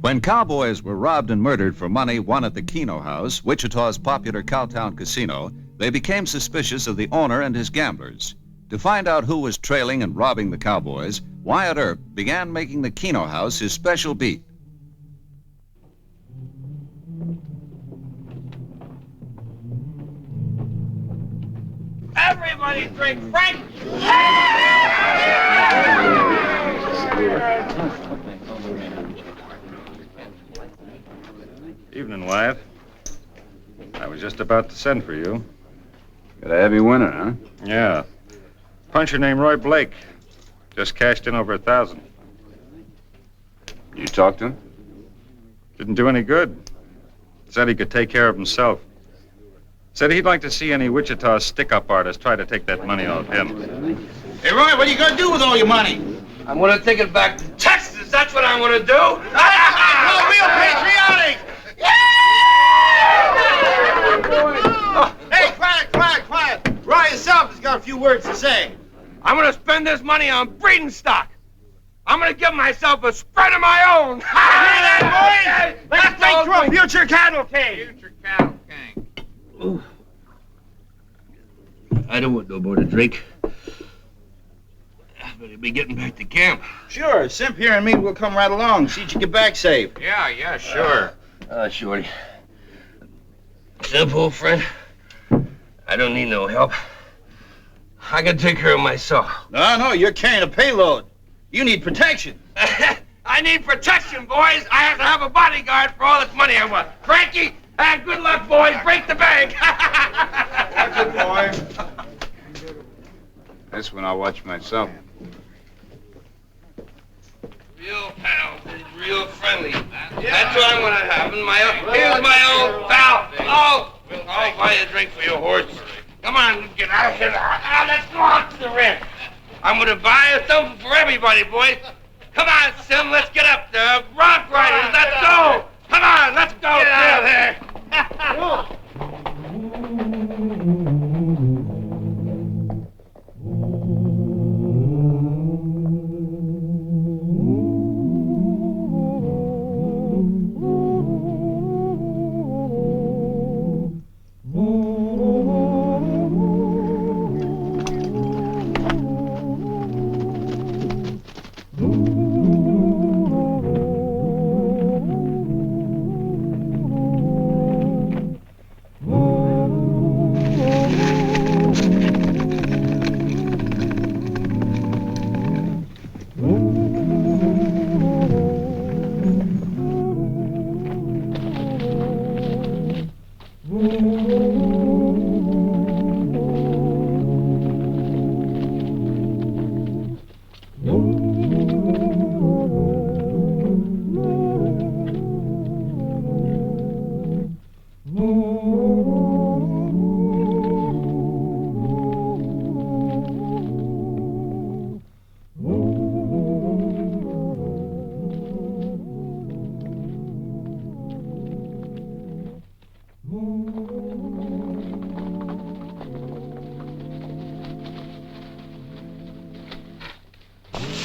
When cowboys were robbed and murdered for money won at the Keno House, Wichita's popular cowtown casino, they became suspicious of the owner and his gamblers. To find out who was trailing and robbing the cowboys, Wyatt Earp began making the Keno House his special beat. Everybody drink Frank! Evening, Wyatt. I was just about to send for you. Got a heavy winner, huh? Yeah. Puncher named Roy Blake. Just cashed in over 1,000. You talked to him? Didn't do any good. Said he could take care of himself. Said he'd like to see any Wichita stick-up artist try to take that money off him. Hey, Roy, what are you going to do with all your money? I'm going to take it back to Texas. That's what I'm going to do. Oh, real patriotic! Hey, quiet. Roy himself has got a few words to say. I'm going to spend this money on breeding stock. I'm going to give myself a spread of my own. Hear that, boys? Let's make for a future cattle king. Future cattle king. Ooh. I don't want no more to drink. I better be getting back to camp. Sure, Simp here and me will come right along. See that you get back safe. Yeah, sure. Shorty. Simp, old friend, I don't need no help. I can take care of myself. No, you're carrying a payload. You need protection. I need protection, boys. I have to have a bodyguard for all this money I want. Frankie, and good luck, boys. Break the bank. Watch it, boy. This one I'll watch myself. Real pals, real friendly. That's what I'm gonna have. Here's my old pal. Oh, I'll buy you a drink for your horse. Come on, get out of here. Let's go out to the ranch. I'm gonna buy something for everybody, boys. Come on, Sim, let's get up there. Rock riders, let's go. Come on, let's go. Get out of here.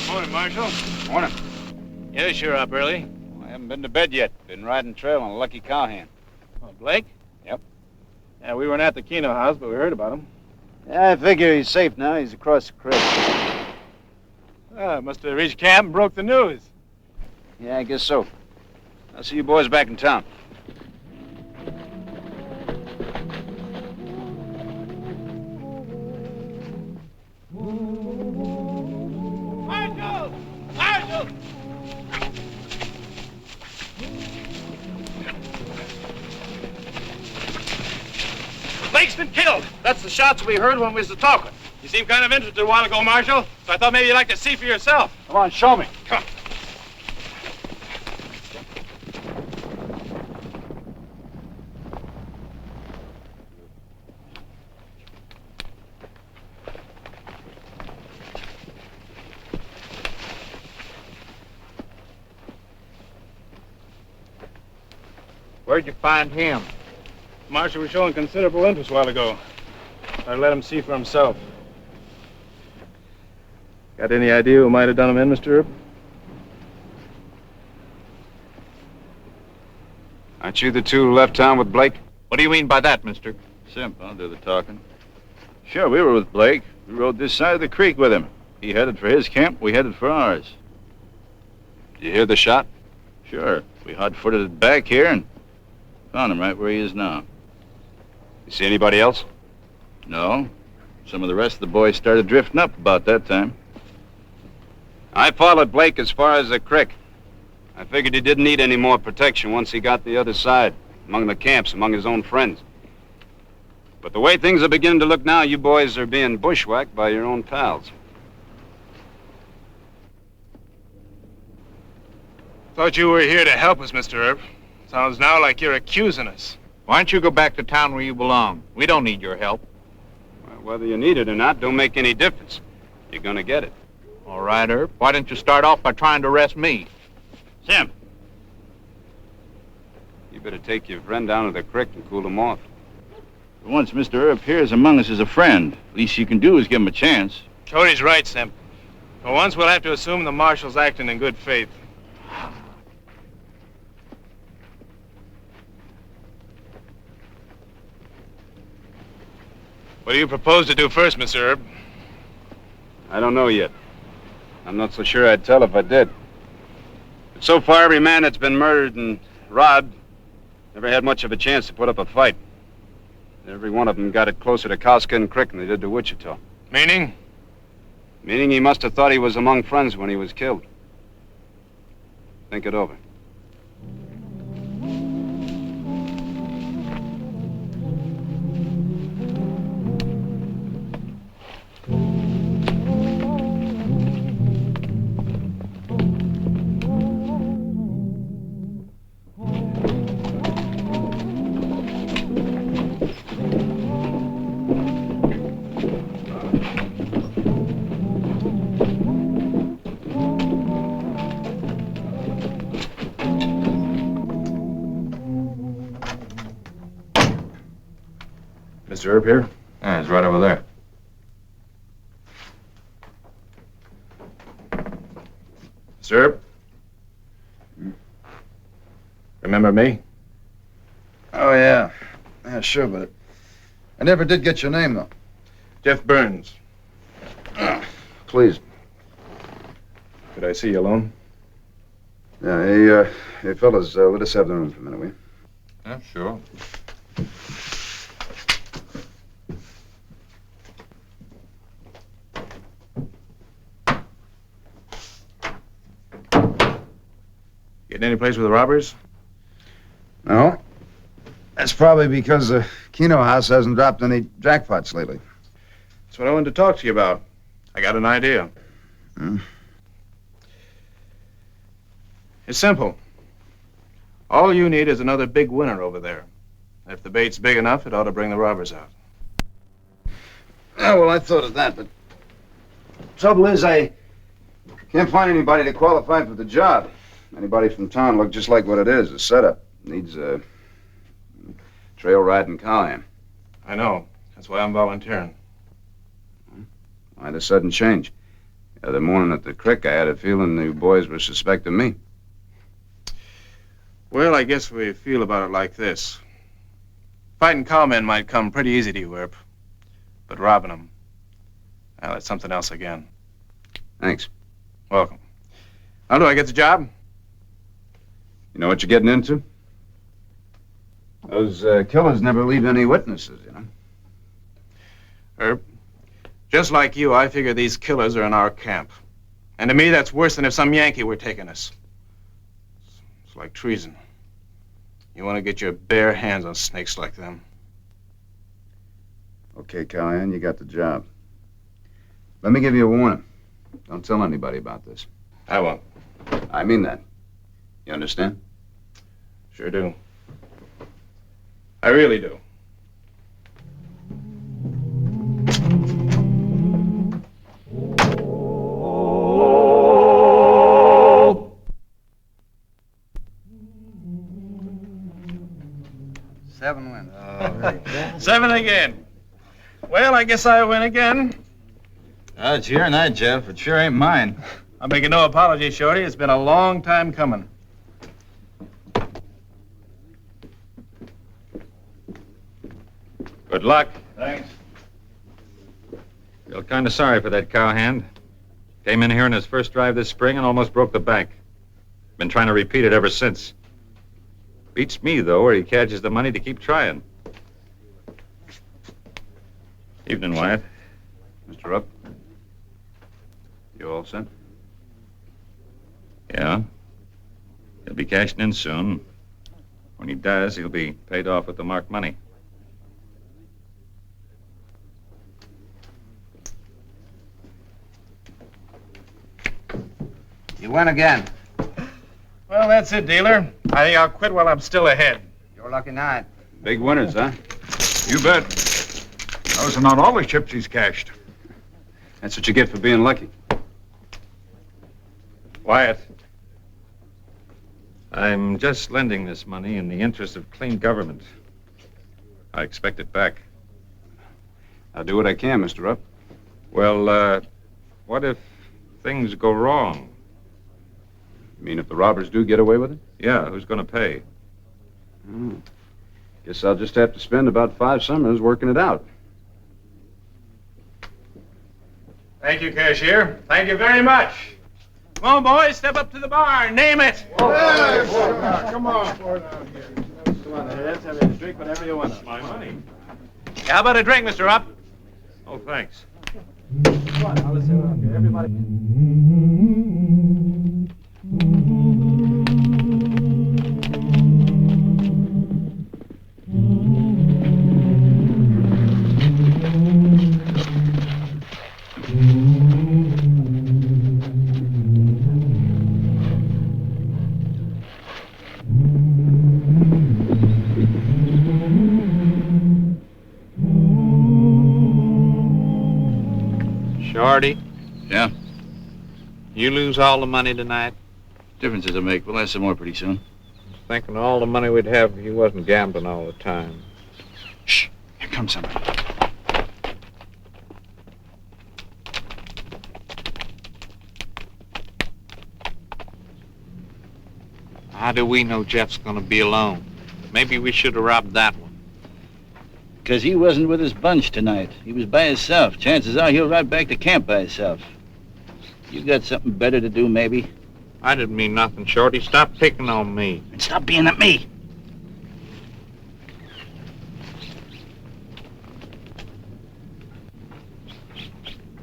Morning, Marshal. Morning. Yes, you're up early. I haven't been to bed yet. Been riding trail on a lucky cowhand. Oh, Blake? Yep. Yeah, we weren't at the Keno House, but we heard about him. Yeah, I figure he's safe now. He's across the creek. Must have reached camp and broke the news. Yeah, I guess so. I'll see you boys back in town. Marshal! Blake's been killed. That's the shots we heard when we was talking. You seemed kind of interested a while ago, Marshal, so I thought maybe you'd like to see for yourself. Come on, show me. Come on. Where'd you find him? Marshal was showing considerable interest a while ago. I let him see for himself. Got any idea who might have done him in, Mr. Earp? Aren't you the two who left town with Blake? What do you mean by that, mister? Simp, I'll do the talking. Sure, we were with Blake. We rode this side of the creek with him. He headed for his camp, we headed for ours. Did you hear the shot? Sure, we hot-footed it back here and found him right where he is now. You see anybody else? No, some of the rest of the boys started drifting up about that time. I followed Blake as far as the creek. I figured he didn't need any more protection once he got the other side, among the camps, among his own friends. But the way things are beginning to look now, you boys are being bushwhacked by your own pals. Thought you were here to help us, Mr. Earp. Sounds now like you're accusing us. Why don't you go back to town where you belong? We don't need your help. Well, whether you need it or not don't make any difference. You're gonna get it. All right, Earp. Why don't you start off by trying to arrest me? Simp! You better take your friend down to the creek and cool him off. For once Mr. Earp here is among us as a friend. Least you can do is give him a chance. Cody's right, Simp. For once, we'll have to assume the marshal's acting in good faith. What do you propose to do first, Mr. Earp? I don't know yet. I'm not so sure I'd tell if I did. But so far, every man that's been murdered and robbed never had much of a chance to put up a fight. Every one of them got it closer to Cowskin Creek than they did to Wichita. Meaning? Meaning he must have thought he was among friends when he was killed. Think it over. Mr. Earp here? Yeah, it's right over there. Mr. Earp? Remember me? Oh, yeah. Yeah, sure, but I never did get your name, though. Jeff Burns. Please. Could I see you alone? Yeah, hey, fellas, let us have the room for a minute, will you? Yeah, sure. Getting any place with the robbers? No. That's probably because the Keno house hasn't dropped any jackpots lately. That's what I wanted to talk to you about. I got an idea. Hmm? It's simple. All you need is another big winner over there. If the bait's big enough, it ought to bring the robbers out. Yeah, well, I thought of that, but trouble is I can't find anybody to qualify for the job. Anybody from town look just like what it is, a setup. Needs a trail riding cowhand. I know. That's why I'm volunteering. Why the sudden change? The other morning at the creek, I had a feeling you boys were suspecting me. Well, I guess we feel about it like this. Fighting cowmen might come pretty easy to you, Earp. But robbing them, well, that's something else again. Thanks. Welcome. How do I get the job? You know what you're getting into? Those killers never leave any witnesses, you know. Earp, just like you, I figure these killers are in our camp. And to me, that's worse than if some Yankee were taking us. It's like treason. You want to get your bare hands on snakes like them. Okay, Callahan, you got the job. Let me give you a warning. Don't tell anybody about this. I won't. I mean that. You understand? Sure do. I really do. Seven wins. Seven again. Well, I guess I win again. It's your night, Jeff. It sure ain't mine. I'm making no apology, Shorty. It's been a long time coming. Good luck. Thanks. Feel kind of sorry for that cowhand. Came in here in his first drive this spring and almost broke the bank. Been trying to repeat it ever since. Beats me, though, where he catches the money to keep trying. Evening, Wyatt. Mr. Earp? You all set? Yeah. He'll be cashing in soon. When he does, he'll be paid off with the marked money. You win again. Well, that's it, dealer. I think I'll quit while I'm still ahead. Your lucky night. Big winners, huh? You bet. Those are not all the chips he's cashed. That's what you get for being lucky. Wyatt. I'm just lending this money in the interest of clean government. I expect it back. I'll do what I can, Mr. Earp. Well, what if things go wrong? You mean if the robbers do get away with it? Yeah, who's going to pay? Guess I'll just have to spend about 5 summers working it out. Thank you, cashier. Thank you very much. Come on, boys, step up to the bar. Name it. Come on. Come on, let's have a drink, whatever you want. My money. How about a drink, Mr. Earp? Oh, thanks. Come on, now let's sit around here. Everybody. Shorty, Yeah? you lose all the money tonight? Difference does it make? We'll have some more pretty soon. Thinking of all the money we'd have if you wasn't gambling all the time. Shh. Here comes somebody. How do we know Jeff's gonna be alone? Maybe we should have robbed that one. Because he wasn't with his bunch tonight. He was by himself. Chances are he'll ride back to camp by himself. You got something better to do, maybe? I didn't mean nothing, Shorty. Stop picking on me. And stop being at me.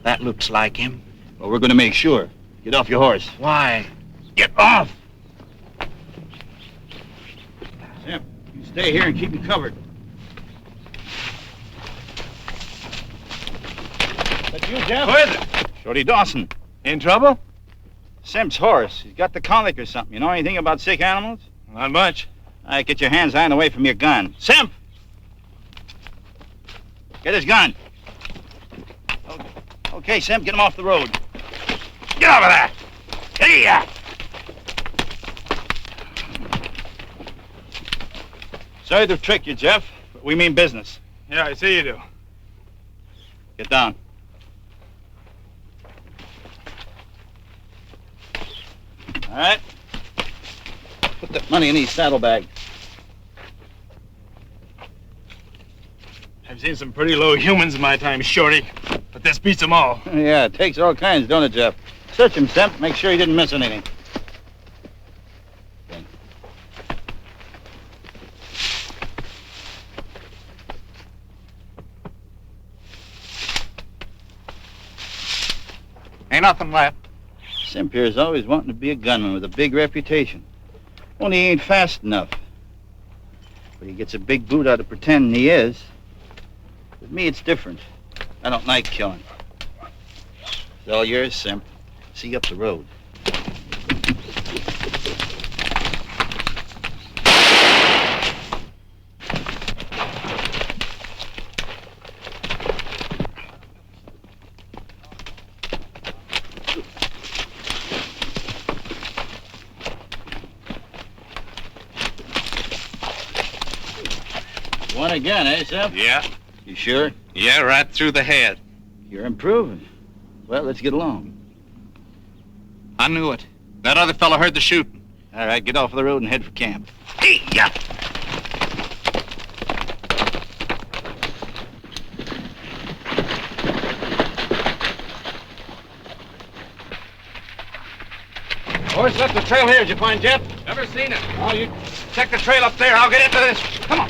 That looks like him. Well, we're going to make sure. Get off your horse. Why? Get off! Sam, you stay here and keep me covered. That's you, Jeff? Who is it? Shorty Dawson. In trouble? Simp's horse. He's got the colic or something. You know anything about sick animals? Not much. All right, get your hands on away from your gun. Simp! Get his gun. Okay, Simp, get him off the road. Get over there! Hey-ya! Sorry to trick you, Jeff, but we mean business. Yeah, I see you do. Get down. All right. Put that money in these saddlebags. I've seen some pretty low humans in my time, Shorty. But this beats them all. Yeah, it takes all kinds, don't it, Jeff? Search him, Simp. Make sure he didn't miss anything. Okay. Ain't nothing left. Simp here is always wanting to be a gunman with a big reputation. Only he ain't fast enough. But he gets a big boot out of pretending he is. With me, it's different. I don't like killing. It's all yours, Simp. See you up the road. One again, eh, Simp? Yeah. You sure? Yeah, right through the head. You're improving. Well, let's get along. I knew it. That other fella heard the shooting. All right, get off the road and head for camp. Hey, yeah. Horse left the trail here. Did you find Jeff? Never seen it. Oh, you check the trail up there. I'll get into this. Come on.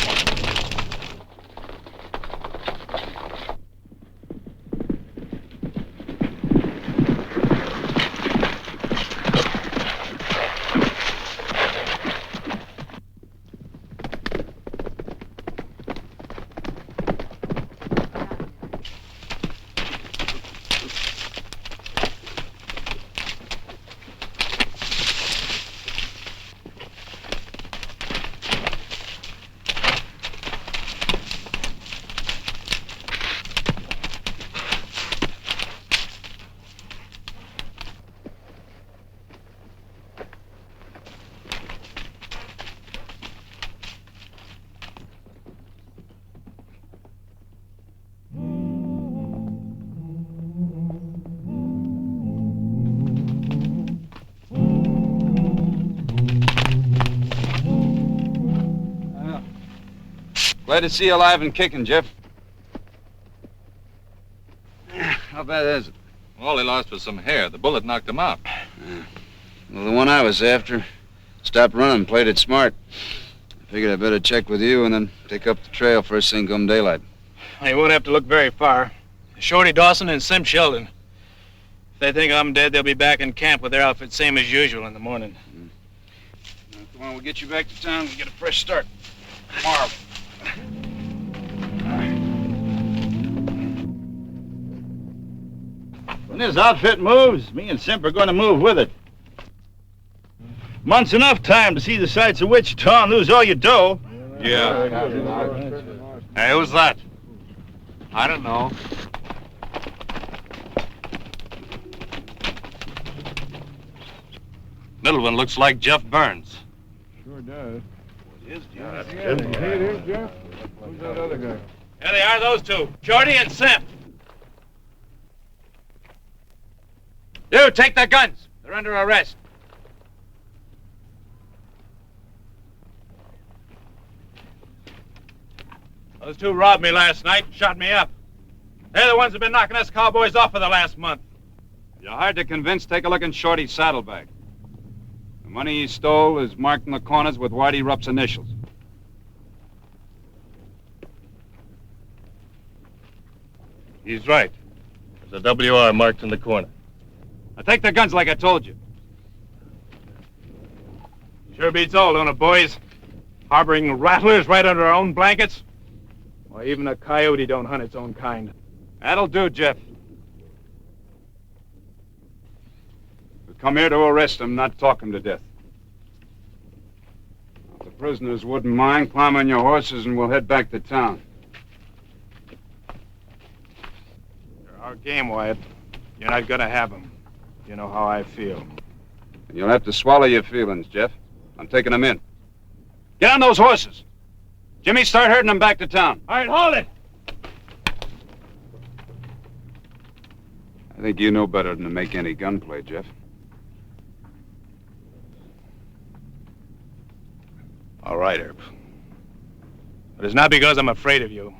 Glad to see you alive and kicking, Jeff. How bad is it? All he lost was some hair. The bullet knocked him out. Well, the one I was after stopped running, played it smart. I figured I'd better check with you and then take up the trail first thing come daylight. You won't have to look very far. Shorty Dawson and Sim Sheldon. If they think I'm dead, they'll be back in camp with their outfit same as usual in the morning. Now, come on, we'll get you back to town and get a fresh start tomorrow. When this outfit moves, me and Simp are going to move with it. Month's enough time to see the sights of Wichita and lose all your dough. Yeah. Hey, who's that? I don't know. Middle one looks like Jeff Burns. Sure does. Yeah, Hey, it is Jeff. Who's that other guy? There they are, those two. Shorty and Sim. You, take their guns. They're under arrest. Those two robbed me last night and shot me up. They're the ones who've been knocking us cowboys off for the last month. You're hard to convince. Take a look in Shorty's saddlebag. The money he stole is marked in the corners with Wyatt Earp's initials. He's right. There's a WR marked in the corner. Now take the guns like I told you. Sure beats all, don't it, boys? Harboring rattlers right under our own blankets? Why, even a coyote don't hunt its own kind. That'll do, Jeff. We come here to arrest him, not talk him to death. If the prisoners wouldn't mind, climb on your horses and we'll head back to town. They're our game, Wyatt. You're not gonna have them. You know how I feel. And you'll have to swallow your feelings, Jeff. I'm taking them in. Get on those horses. Jimmy, start herding them back to town. All right, hold it! I think you know better than to make any gunplay, Jeff. All right, Earp. But it's not because I'm afraid of you.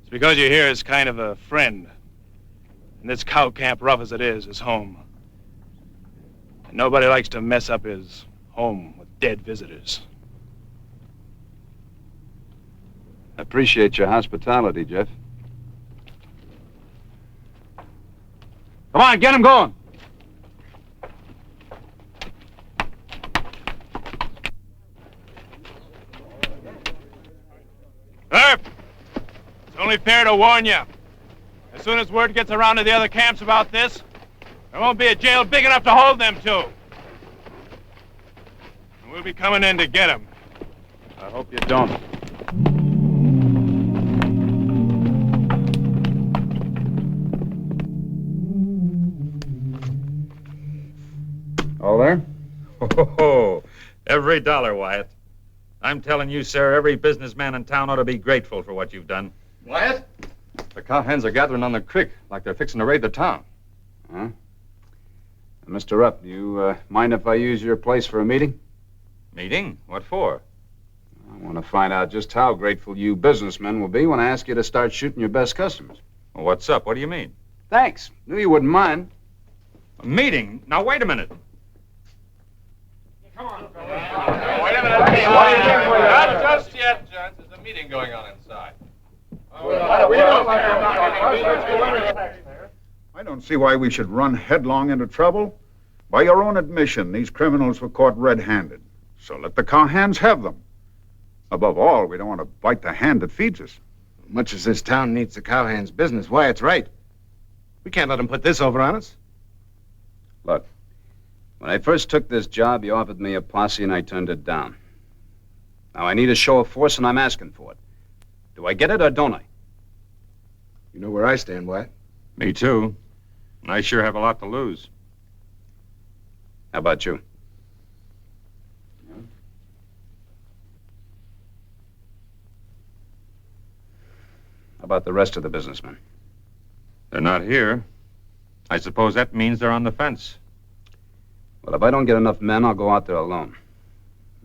It's because you're here as kind of a friend. And this cow camp, rough as it is home. And nobody likes to mess up his home with dead visitors. I appreciate your hospitality, Jeff. Come on, get him going. Earp! It's only fair to warn you. As soon as word gets around to the other camps about this, there won't be a jail big enough to hold them two. And we'll be coming in to get them. I hope you don't. All there? Oh, every dollar, Wyatt. I'm telling you, sir, every businessman in town ought to be grateful for what you've done. Wyatt? The cowhands are gathering on the creek like they're fixing to raid the town. Huh? Mr. Earp, do you mind if I use your place for a meeting? Meeting? What for? I want to find out just how grateful you businessmen will be when I ask you to start shooting your best customers. Well, what's up? What do you mean? Thanks. Knew you wouldn't mind. A meeting? Now, wait a minute. Come on, fellas. Wait a minute. Not just yet, John. There's a meeting going on inside. I don't see why we should run headlong into trouble. By your own admission, these criminals were caught red-handed. So let the cowhands have them. Above all, we don't want to bite the hand that feeds us. Much as this town needs the cowhands' business, Wyatt's right. We can't let them put this over on us. Look, when I first took this job, you offered me a posse and I turned it down. Now I need a show of force and I'm asking for it. Do I get it or don't I? You know where I stand, Wyatt. Me too. And I sure have a lot to lose. How about you? How about the rest of the businessmen? They're not here. I suppose that means they're on the fence. Well, if I don't get enough men, I'll go out there alone.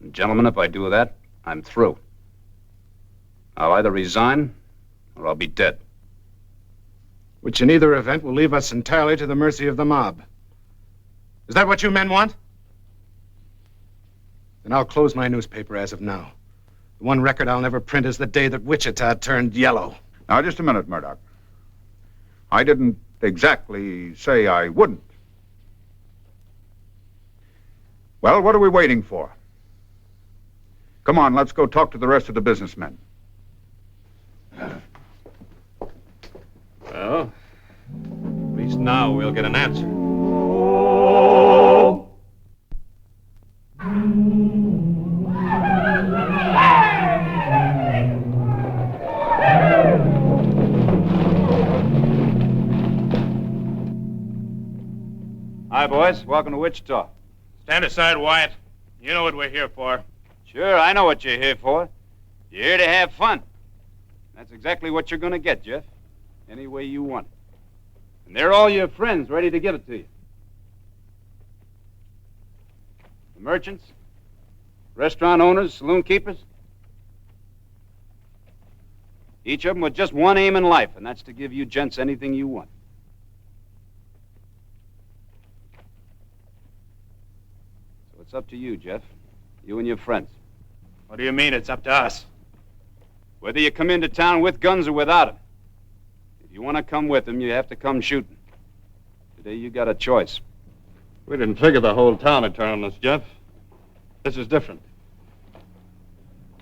And gentlemen, if I do that, I'm through. I'll either resign or I'll be dead. Which in either event will leave us entirely to the mercy of the mob. Is that what you men want? Then I'll close my newspaper as of now. The one record I'll never print is the day that Wichita turned yellow. Now, just a minute, Murdoch. I didn't exactly say I wouldn't. Well, what are we waiting for? Come on, let's go talk to the rest of the businessmen. Well, at least now we'll get an answer. Hi, boys. Welcome to Wichita. Stand aside, Wyatt. You know what we're here for. Sure, I know what you're here for. You're here to have fun. That's exactly what you're going to get, Jeff. Any way you want it. And they're all your friends ready to give it to you. The merchants, restaurant owners, saloon keepers. Each of them with just one aim in life, and that's to give you gents anything you want. So it's up to you, Jeff. You and your friends. What do you mean it's up to us? Whether you come into town with guns or without them. If you want to come with them, you have to come shooting. Today you got a choice. We didn't figure the whole town would turn on us, Jeff. This is different.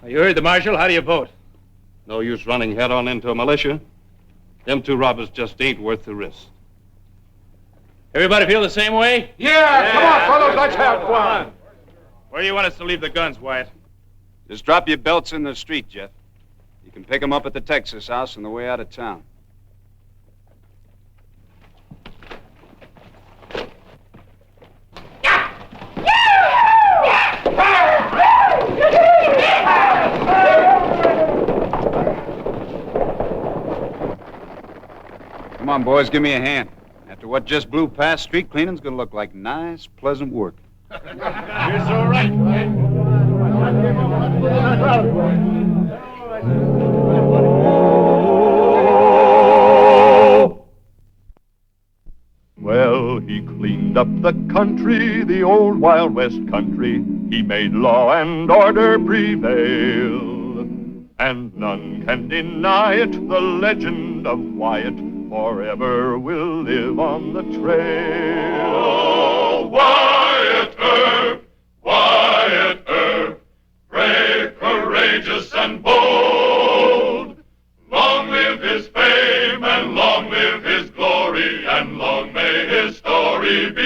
You heard the marshal. How do you vote? No use running head on into a militia. Them two robbers just ain't worth the risk. Everybody feel the same way? Yeah, come on, fellows, let's have fun. Where do you want us to leave the guns, Wyatt? Just drop your belts in the street, Jeff. You can pick them up at the Texas house on the way out of town. Come on, boys, give me a hand. After what just blew past, street cleaning's gonna look like nice, pleasant work. You're so right. Well, he cleaned up the country, the old Wild West country. He made law and order prevail. And none can deny it, the legend of Wyatt forever will live on the trail. Oh, Wyatt Earp, Wyatt Earp, brave, courageous, and bold. Long live his fame, and long live his glory, and long may his story be